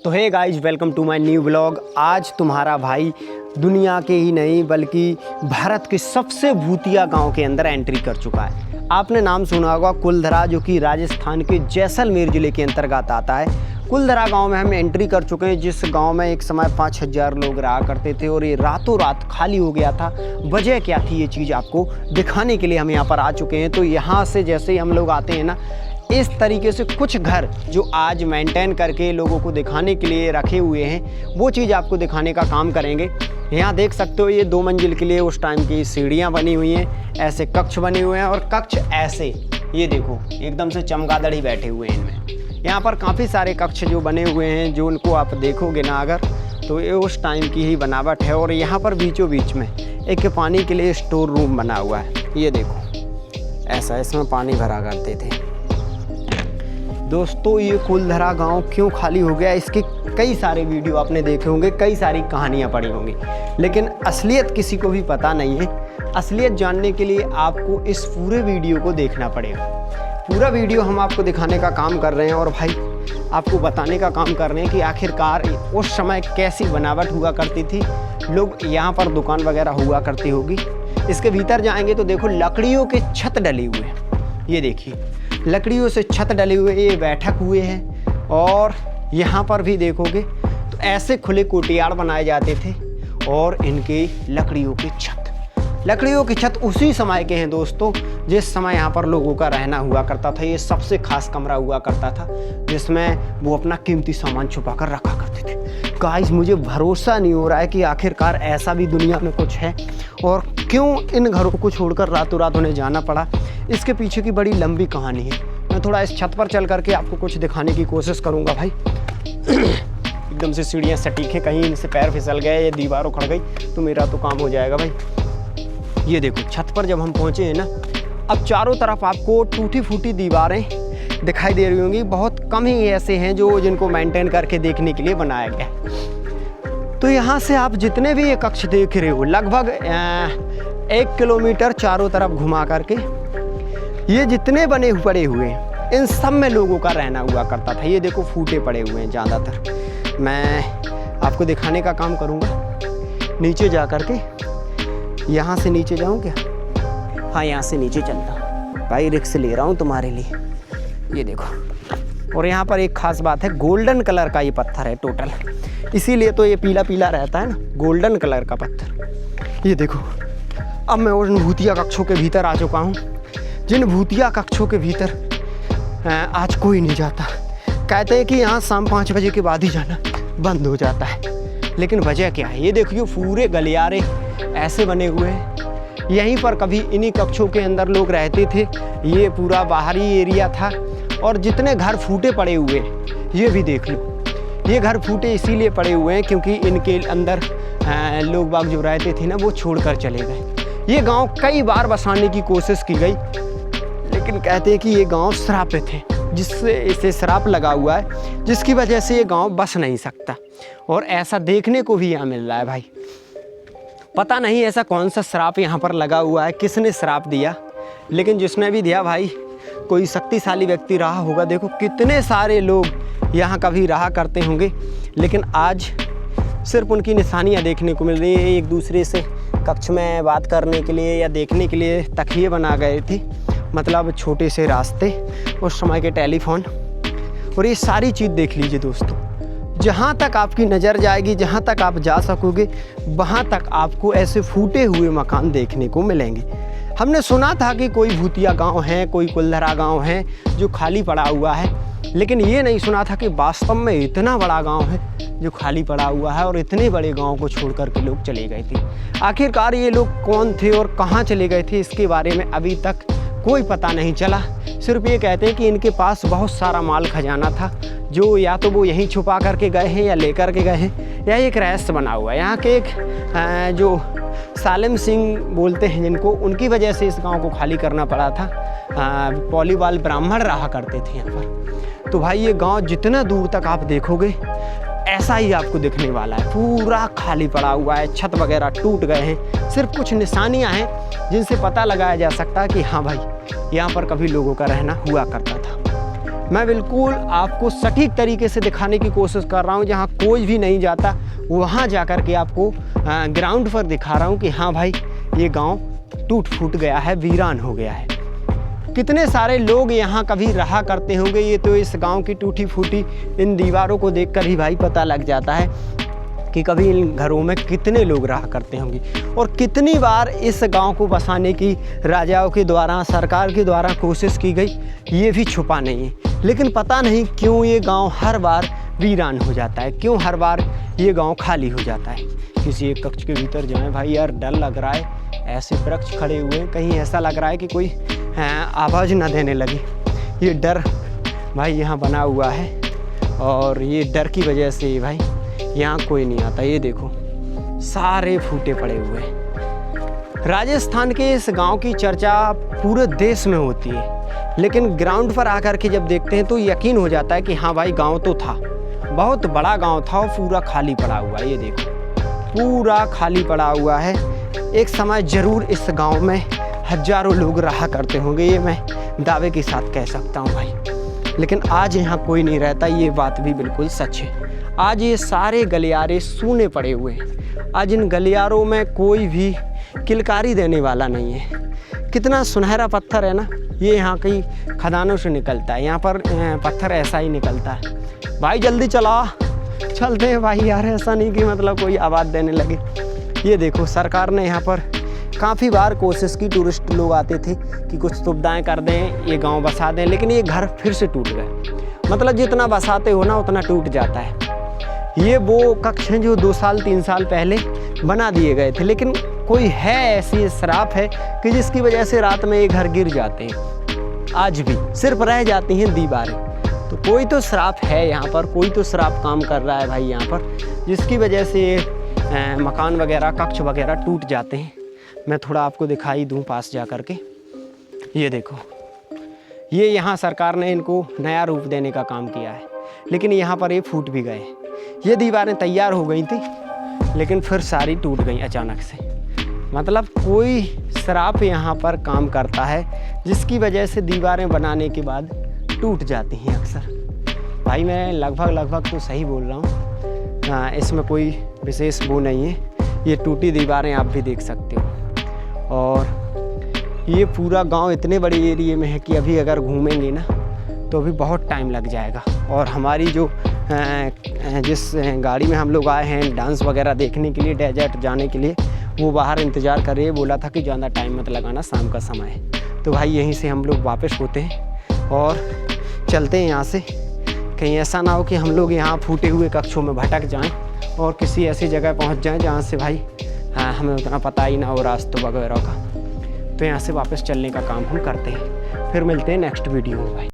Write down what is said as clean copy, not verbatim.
तो hey guys, welcome to my new blog. आज तुम्हारा भाई दुनिया के ही नहीं बल्कि भारत के सबसे भूतिया गांव के अंदर एंट्री कर चुका है। आपने नाम सुना होगा कुलधरा, जो कि राजस्थान के जैसलमेर ज़िले के अंतर्गत आता है। कुलधरा गांव में हम एंट्री कर चुके हैं, जिस गांव में एक समय 5000 लोग रहा करते थे और ये रातों रात खाली हो गया था। वजह क्या थी, ये चीज़ आपको दिखाने के लिए हम यहाँ पर आ चुके हैं। तो यहाँ से जैसे ही हम लोग आते हैं ना, इस तरीके से कुछ घर जो आज मेंटेन करके लोगों को दिखाने के लिए रखे हुए हैं, वो चीज़ आपको दिखाने का काम करेंगे। यहाँ देख सकते हो, ये 2 मंजिल के लिए उस टाइम की सीढ़ियाँ बनी हुई हैं, ऐसे कक्ष बने हुए हैं और कक्ष ऐसे, ये देखो एकदम से चमगादड़ ही बैठे हुए हैं इनमें। यहाँ पर काफ़ी सारे कक्ष जो बने हुए हैं, जो उनको आप देखोगे ना अगर, तो ये उस टाइम की ही बनावट है। और यहाँ पर बीचों बीच में एक पानी के लिए स्टोर रूम बना हुआ है, ये देखो ऐसा, इसमें पानी भरा करते थे। दोस्तों, ये कुलधरा गांव क्यों खाली हो गया, इसके कई सारे वीडियो आपने देखे होंगे, कई सारी कहानियां पढ़ी होंगी, लेकिन असलियत किसी को भी पता नहीं है। असलियत जानने के लिए आपको इस पूरे वीडियो को देखना पड़ेगा। पूरा वीडियो हम आपको दिखाने का काम कर रहे हैं और भाई आपको बताने का काम कर रहे हैं कि आखिरकार उस समय कैसी बनावट हुआ करती थी। लोग यहाँ पर दुकान वगैरह हुआ करती होगी। इसके भीतर जाएंगे तो देखो लकड़ियों के छत डले हुए हैं, ये देखिए लकड़ियों से छत डले हुए, ये बैठक हुए हैं। और यहाँ पर भी देखोगे तो ऐसे खुले कोटियाड़ बनाए जाते थे और इनके लकड़ियों की छत उसी समय के हैं दोस्तों, जिस समय यहाँ पर लोगों का रहना हुआ करता था। ये सबसे खास कमरा हुआ करता था जिसमें वो अपना कीमती सामान छुपा कर रखा करते थे। गाइस, मुझे भरोसा नहीं हो रहा है कि आखिरकार ऐसा भी दुनिया में कुछ है और क्यों इन घरों को छोड़कर रातों रात उन्हें जाना पड़ा। इसके पीछे की बड़ी लंबी कहानी है। मैं थोड़ा इस छत पर चल करके आपको कुछ दिखाने की कोशिश करूँगा भाई। एकदम से सीढ़ियाँ सटीक हैं, कहीं इनसे पैर फिसल गए या दीवार उखड़ गई तो मेरा तो काम हो जाएगा भाई। ये देखो छत पर जब हम पहुँचे हैं ना, अब चारों तरफ आपको टूटी फूटी दीवारें दिखाई दे रही होंगी। बहुत कम ही ऐसे हैं जिनको मेंटेन करके देखने के लिए बनाया गया है। तो यहाँ से आप जितने भी ये कक्ष देख रहे हो, लगभग 1 किलोमीटर चारों तरफ घुमा करके ये जितने बने पड़े हुए हैं, इन सब में लोगों का रहना हुआ करता था। ये देखो फूटे पड़े हुए हैं ज़्यादातर। मैं आपको दिखाने का काम करूँगा। नीचे जा करके, यहाँ से नीचे जाऊँ क्या? हाँ, यहाँ से नीचे चलता हूँ भाई, रिक्स ले रहा हूँ तुम्हारे लिए। ये देखो, और यहाँ पर एक ख़ास बात है, गोल्डन कलर का ये पत्थर है टोटल, इसीलिए तो ये पीला पीला रहता है ना, गोल्डन कलर का पत्थर। ये देखो, अब मैं उन भूतिया कक्षों के भीतर आ चुका हूँ, जिन भूतिया कक्षों के भीतर आज कोई नहीं जाता। कहते हैं कि यहाँ शाम 5 बजे के बाद ही जाना बंद हो जाता है, लेकिन वजह क्या है? ये देखिए पूरे गलियारे ऐसे बने हुए हैं। यहीं पर कभी इन्हीं कक्षों के अंदर लोग रहते थे। ये पूरा बाहरी एरिया था और जितने घर फूटे पड़े हुए हैं, ये भी देख लो। ये घर फूटे इसीलिए पड़े हुए हैं क्योंकि इनके अंदर लोग बाग जो रहते थे ना, वो छोड़कर चले गए। ये गांव कई बार बसाने की कोशिश की गई, लेकिन कहते हैं कि ये गांव श्रापित है, जिससे इसे श्राप लगा हुआ है, जिसकी वजह से ये गांव बस नहीं सकता। और ऐसा देखने को भी यहाँ मिल रहा है भाई। पता नहीं ऐसा कौन सा श्राप यहाँ पर लगा हुआ है, किसने श्राप दिया, लेकिन जिसने भी दिया भाई कोई शक्तिशाली व्यक्ति रहा होगा। देखो कितने सारे लोग यहाँ कभी रहा करते होंगे, लेकिन आज सिर्फ उनकी निशानियाँ देखने को मिल रही है। एक दूसरे से कक्ष में बात करने के लिए या देखने के लिए तकिए बना गए थे, मतलब छोटे से रास्ते, उस समय के टेलीफोन। और ये सारी चीज़ देख लीजिए दोस्तों, जहाँ तक आपकी नज़र जाएगी, जहाँ तक आप जा सकोगे, वहाँ तक आपको ऐसे फूटे हुए मकान देखने को मिलेंगे। हमने सुना था कि कोई भूतिया गांव है, कोई कुलधरा गांव है जो खाली पड़ा हुआ है, लेकिन ये नहीं सुना था कि वास्तव में इतना बड़ा गांव है जो खाली पड़ा हुआ है और इतने बड़े गांव को छोड़ कर के लोग चले गए थे। आखिरकार ये लोग कौन थे और कहाँ चले गए थे, इसके बारे में अभी तक कोई पता नहीं चला। सिर्फ ये कहते हैं कि इनके पास बहुत सारा माल खजाना था, जो या तो वो यहीं छुपा करके गए हैं या लेकर के गए हैं, या एक रहस्य बना हुआ है। यहाँ के एक जो सालिम सिंह बोलते हैं जिनको, उनकी वजह से इस गांव को खाली करना पड़ा था। पॉलीवाल ब्राह्मण रहा करते थे यहाँ पर। तो भाई ये गांव जितना दूर तक आप देखोगे ऐसा ही आपको दिखने वाला है, पूरा खाली पड़ा हुआ है, छत वगैरह टूट गए हैं। सिर्फ कुछ निशानियाँ हैं जिनसे पता लगाया जा सकता है कि हाँ भाई यहाँ पर कभी लोगों का रहना हुआ करता था। मैं बिल्कुल आपको सटीक तरीके से दिखाने की कोशिश कर रहा हूँ। जहाँ कोई भी नहीं जाता वहाँ जाकर के आपको ग्राउंड पर दिखा रहा हूँ कि हाँ भाई, ये गांव टूट फूट गया है, वीरान हो गया है। कितने सारे लोग यहाँ कभी रहा करते होंगे, ये तो इस गांव की टूटी फूटी इन दीवारों को देखकर ही भाई पता लग जाता है कि कभी इन घरों में कितने लोग रहा करते होंगे। और कितनी बार इस गांव को बसाने की राजाओं के द्वारा, सरकार के द्वारा कोशिश की गई, ये भी छुपा नहीं है। लेकिन पता नहीं क्यों ये गांव हर बार वीरान हो जाता है, क्यों हर बार ये गांव खाली हो जाता है। किसी एक कक्ष के भीतर जाएं भाई, यार डर लग रहा है, ऐसे वृक्ष खड़े हुए हैं, कहीं ऐसा लग रहा है कि कोई आवाज़ ना देने लगे। ये डर भाई यहाँ बना हुआ है, और ये डर की वजह से भाई यहाँ कोई नहीं आता। ये देखो सारे फूटे पड़े हुए हैं। राजस्थान के इस गांव की चर्चा पूरे देश में होती है, लेकिन ग्राउंड पर आकर के जब देखते हैं तो यकीन हो जाता है कि हाँ भाई, गांव तो था, बहुत बड़ा गांव था और पूरा खाली पड़ा हुआ है। ये देखो पूरा खाली पड़ा हुआ है। एक समय ज़रूर इस गांव में हज़ारों लोग रहा करते होंगे, ये मैं दावे के साथ कह सकता हूँ भाई। लेकिन आज यहाँ कोई नहीं रहता, ये बात भी बिल्कुल सच है। आज ये सारे गलियारे सूने पड़े हुए हैं। आज इन गलियारों में कोई भी किलकारी देने वाला नहीं है। कितना सुनहरा पत्थर है ना, ये यहाँ की खदानों से निकलता है। यहाँ पर पत्थर ऐसा ही निकलता है। भाई जल्दी चला, चलते हैं भाई यार, ऐसा नहीं कि मतलब कोई आवाज़ देने लगे। ये देखो सरकार ने यहाँ पर काफ़ी बार कोशिश की, टूरिस्ट लोग आते थे कि कुछ सुविधाएं कर दें, ये गांव बसा दें, लेकिन ये घर फिर से टूट गए। मतलब जितना बसाते हो ना उतना टूट जाता है। ये वो कक्ष हैं जो 2 साल 3 साल पहले बना दिए गए थे, लेकिन कोई है ऐसी श्राप है कि जिसकी वजह से रात में ये घर गिर जाते हैं। आज भी सिर्फ रह जाती हैं दीवारें। तो कोई तो श्राप है यहाँ पर, कोई तो श्राप काम कर रहा है भाई यहाँ पर, जिसकी वजह से ये मकान वगैरह, कक्ष वगैरह टूट जाते हैं। मैं थोड़ा आपको दिखाई दूँ पास जा कर के। ये देखो, ये यहाँ सरकार ने इनको नया रूप देने का काम किया है, लेकिन यहाँ पर ये फूट भी गए। ये दीवारें तैयार हो गई थी, लेकिन फिर सारी टूट गई अचानक से। मतलब कोई श्राप यहाँ पर काम करता है, जिसकी वजह से दीवारें बनाने के बाद टूट जाती हैं अक्सर। भाई मैं लगभग तो सही बोल रहा हूँ, इसमें कोई विशेष वो नहीं है। ये टूटी दीवारें आप भी देख सकते हो। और ये पूरा गांव इतने बड़े एरिए में है कि अभी अगर घूमेंगे ना तो अभी बहुत टाइम लग जाएगा। और हमारी जो जिस गाड़ी में हम लोग आए हैं डांस वगैरह देखने के लिए, डेजर्ट जाने के लिए, वो बाहर इंतज़ार कर रही है। बोला था कि ज़्यादा टाइम मत लगाना, शाम का समय है। तो भाई यहीं से हम लोग वापस होते हैं और चलते हैं यहाँ से। कहीं ऐसा ना हो कि हम लोग यहाँ फूटे हुए कक्षों में भटक जाएं और किसी ऐसी जगह पहुँच जाएं जहाँ से भाई हमें उतना पता ही ना हो रास्तों वगैरह का। तो यहाँ से वापस चलने का काम हम करते हैं। फिर मिलते हैं नेक्स्ट वीडियो में भाई।